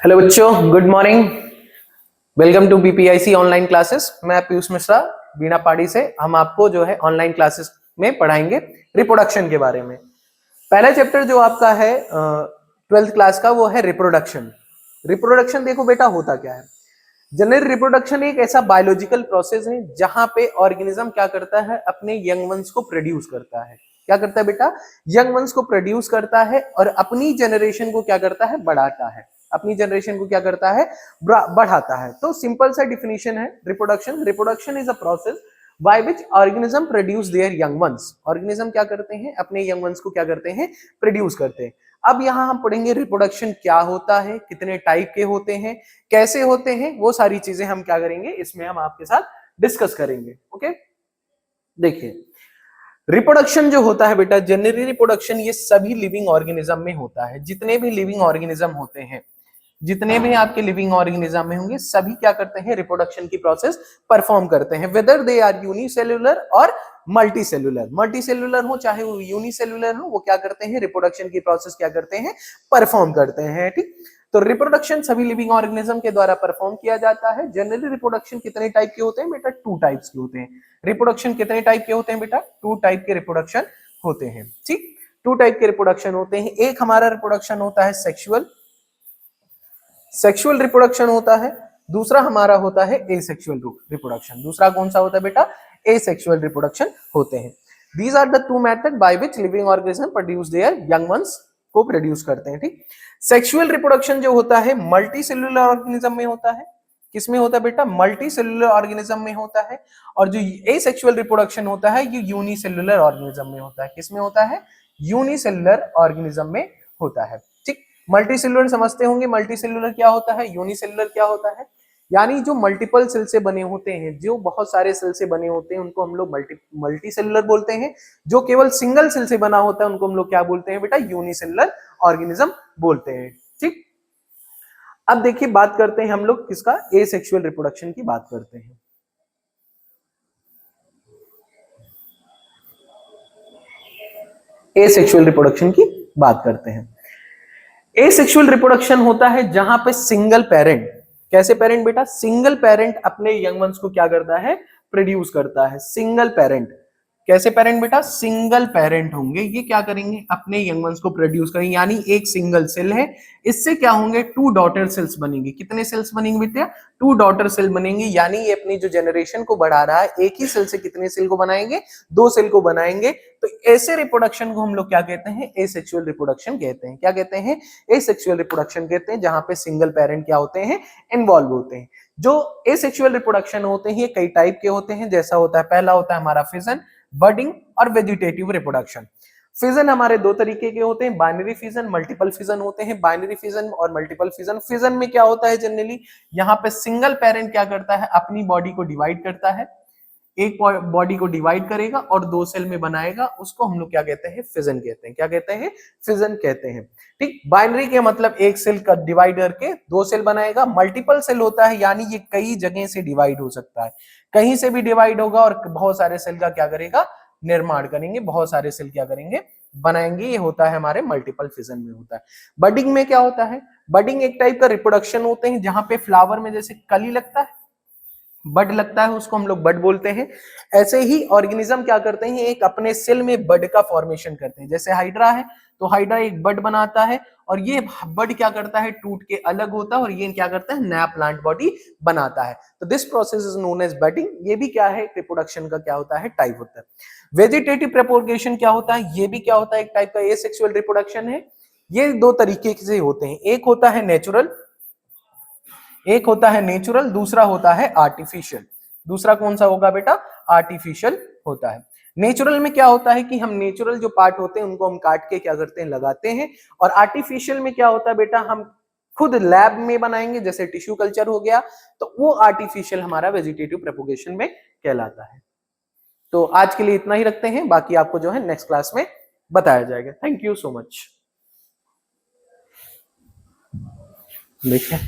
Hello बच्चों, good morning. Welcome to BPIC online classes. मैं पीयूष मिश्रा बीना पाड़ी से। हम आपको जो है ऑनलाइन क्लासेस में पढ़ाएंगे रिप्रोडक्शन के बारे में। पहला चैप्टर जो आपका है 12th क्लास का वो है रिप्रोडक्शन। रिप्रोडक्शन देखो बेटा होता क्या है। जनरल रिप्रोडक्शन एक ऐसा बायोलॉजिकल प्रोसेस है जहां पे ऑर्गेनिज्म क्या करता है, अपने यंग वंस को प्रोड्यूस करता है। क्या करता है बेटा? यंग वंस को प्रोड्यूस करता है और अपनी जनरेशन को क्या करता है, बढ़ाता है। अपनी जनरेशन को क्या करता है, बढ़ाता है। तो सिंपल सा डिफिनेशन है reproduction. Reproduction is a process by which organism produce their young ones. Organism क्या करते हैं, अपने यंग वंस को क्या करते हैं, प्रोड्यूस करते हैं। अब यहाँ हम पढ़ेंगे रिप्रोडक्शन क्या होता है, कितने टाइप के होते हैं, कैसे होते हैं, वो सारी चीजें हम क्या करेंगे, इसमें हम आपके साथ डिस्कस करेंगे। ओके, देखिए रिप्रोडक्शन जो होता है बेटा, जनरली रिप्रोडक्शन ये सभी लिविंग ऑर्गेनिज्म में होता है। जितने भी लिविंग ऑर्गेनिज्म होते हैं, जितने भी आपके लिविंग ऑर्गेनिज्म में होंगे, सभी क्या करते हैं, रिप्रोडक्शन की प्रोसेस परफॉर्म करते हैं। वेदर दे आर यूनिसेल्युलर और मल्टी सेल्युलर। मल्टी सेल्युलर हो चाहे वो यूनिसेल्युलर हो, वो क्या करते हैं, रिप्रोडक्शन की प्रोसेस क्या करते हैं, परफॉर्म करते हैं। ठीक, तो रिप्रोडक्शन सभी लिविंग ऑर्गेनिज्म के द्वारा परफॉर्म किया जाता है। जनरली रिप्रोडक्शन कितने टाइप के होते हैं बेटा? 2 टाइप्स के होते हैं। रिप्रोडक्शन कितने टाइप के होते हैं बेटा? 2 टाइप के रिप्रोडक्शन होते हैं। ठीक, 2 टाइप के रिप्रोडक्शन होते हैं। एक हमारा रिप्रोडक्शन होता है सेक्सुअल, सेक्सुअल रिप्रोडक्शन होता है। दूसरा हमारा होता है एसेक्सुअल रिप्रोडक्शन। दूसरा कौन सा होता है बेटा? एसेक्सुअल रिप्रोडक्शन होते हैं। These are the 2 methods by which living organism produce their young ones को प्रोड्यूस करते हैं। ठीक, सेक्सुअल रिप्रोडक्शन जो होता है मल्टी सेल्युलर ऑर्गेनिज्म में होता है। किसमें होता है बेटा? मल्टी सेल्युलर ऑर्गेनिज्म में होता है। और जो एसेक्सुअल रिप्रोडक्शन होता है ये यूनिसेल्युलर ऑर्गेनिज्म में होता है। किसमें होता है? यूनिसेल्युलर ऑर्गेनिज्म में होता है। ठीक, मल्टी सेल्युलर समझते होंगे। मल्टी सेल्युलर क्या होता है, यूनिसेल्युलर क्या होता है? यानी जो मल्टीपल सेल से बने होते हैं, जो बहुत सारे सेल से बने होते हैं, उनको हम लोग मल्टी सेल्युलर बोलते हैं। जो केवल सिंगल सेल से बना होता है उनको हम लोग क्या बोलते हैं बेटा? यूनिसेल्युलर ऑर्गेनिज्म बोलते हैं। ठीक, अब देखिए बात करते हैं हम लोग किसका, एसेक्सुअल रिप्रोडक्शन की बात करते हैं। एसेक्सुअल रिप्रोडक्शन की बात करते हैं। एसेक्सुअल रिप्रोडक्शन होता है जहां पे सिंगल पेरेंट, कैसे पेरेंट बेटा? सिंगल पेरेंट अपने यंग वंस को क्या करता है, प्रोड्यूस करता है। सिंगल पेरेंट, कैसे पेरेंट बेटा? सिंगल पेरेंट होंगे, ये क्या करेंगे, अपने यंग वंस को प्रोड्यूस करेंगे। यानी एक सिंगल सेल है, इससे क्या होंगे, 2 डॉटर सेल्स बनेंगे। कितने सेल्स बनेंगे बेटा? 2 डॉटर सेल बनेंगे। यानी ये अपनी जो जनरेशन को बढ़ा रहा है, एक ही सेल से कितने सेल को बनाएंगे, 2 सेल को बनाएंगे। तो ऐसे रिप्रोडक्शन को हम लोग क्या कहते हैं, एसेक्सुअल रिप्रोडक्शन कहते हैं। क्या कहते हैं? एसेक्सुअल रिप्रोडक्शन कहते हैं, जहां पे सिंगल पेरेंट क्या होते हैं, इन्वॉल्व होते हैं। जो एसेक्सुअल रिप्रोडक्शन होते हैं ये कई टाइप के होते हैं। जैसा होता है, पहला होता है हमारा फिजन, बडिंग और वेजिटेटिव रिप्रोडक्शन। फिजन हमारे 2 तरीके के होते हैं, बाइनरी फिजन, मल्टीपल फिजन होते हैं। बाइनरी फिजन और मल्टीपल फिजन। फिजन में क्या होता है, जनरली यहाँ पे सिंगल पेरेंट क्या करता है, अपनी बॉडी को डिवाइड करता है, एक बॉडी को डिवाइड करेगा और 2 सेल में बनाएगा। उसको हम लोग क्या कहते हैं, फिजन कहते हैं। क्या कहते हैं? फिजन कहते हैं। ठीक, बाइनरी के मतलब एक सेल का डिवाइड करके 2 सेल बनाएगा। मल्टीपल सेल होता है, यानी ये कई जगह से डिवाइड हो सकता है, कहीं से भी डिवाइड होगा और बहुत सारे सेल का क्या करेगा, निर्माण करेंगे, बहुत सारे सेल क्या करेंगे, बनाएंगे। ये होता है हमारे मल्टीपल फिजन में होता है। बडिंग में क्या होता है, बडिंग एक टाइप का रिप्रोडक्शन होते हैं जहां पे फ्लावर में जैसे कली लगता है, बड लगता है, उसको हम लोग बड बोलते हैं। ऐसे ही ऑर्गेनिज्म क्या करते हैं, एक अपने सेल में बड का फॉर्मेशन करते हैं। जैसे हाइड्रा है तो हाइड्रा एक बड बनाता है और ये बड क्या करता है, टूट के अलग होता है और ये क्या करता है, नया प्लांट बॉडी बनाता है। तो this process is known as budding. ये भी क्या है, रिप्रोडक्शन का क्या होता है, टाइप होता है। वेजिटेटिव प्रोपगेशन क्या होता है, ये भी क्या होता है, एक टाइप का एसेक्सुअल रिप्रोडक्शन है। ये 2 तरीके से होते हैं, एक होता है नेचुरल, एक होता है नेचुरल, दूसरा होता है आर्टिफिशियल। दूसरा कौन सा होगा बेटा? आर्टिफिशियल होता है। नेचुरल में क्या होता है कि हम नेचुरल जो पार्ट होते हैं उनको हम काट के क्या करते हैं, लगाते हैं। और आर्टिफिशियल में क्या होता है बेटा, हम खुद लैब में बनाएंगे, जैसे टिश्यू कल्चर हो गया, तो वो आर्टिफिशियल हमारा वेजिटेटिव प्रोपगेशन में कहलाता है। तो आज के लिए इतना ही रखते हैं, बाकी आपको जो है नेक्स्ट क्लास में बताया जाएगा। Thank you so much. देखिए